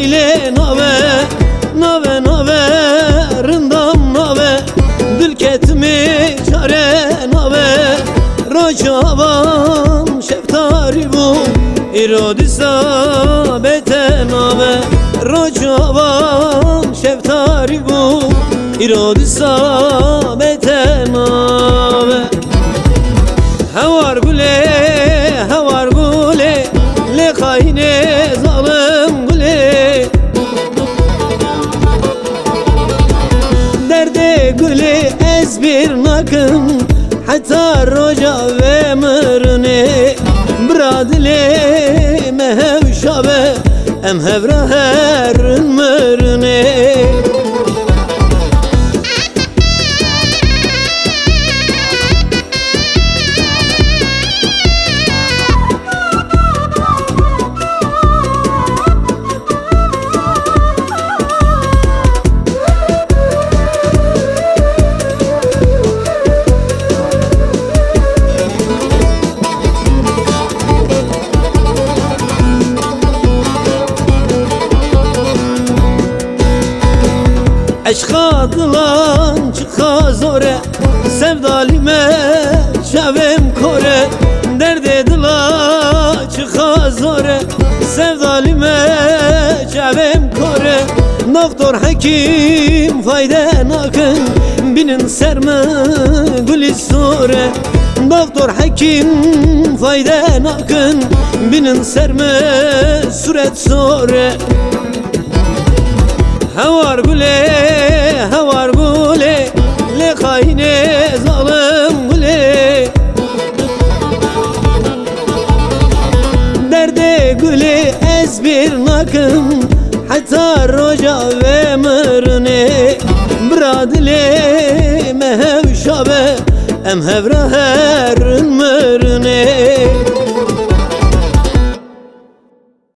ile nave, nave nave rındam nave, dil ketmi çare nave, rocavan şeftari bu irodisa bete nave, rocavan şeftari bu irodisa bete nave. Hevar gule, hevar gule, le kayne zalim gule, derde gule ez bir nakım, hatta roca ve mırne, bradile mehevşabe, em hevra herın mırne. Eşka dilan çıka zore, sevdalime çevim kore, derde dila çıka zore, sevdalime çevim kore. Doktor hekim fayda nakın, binin serme gülü sore, doktor hekim fayda nakın, binin serme suret sore. Hevar gule, hevar gule, le kayne zalim gule, derde gule ez bir nakım, hatta roca ve mırne, bradile mehevşabe, em hevra herın mırne.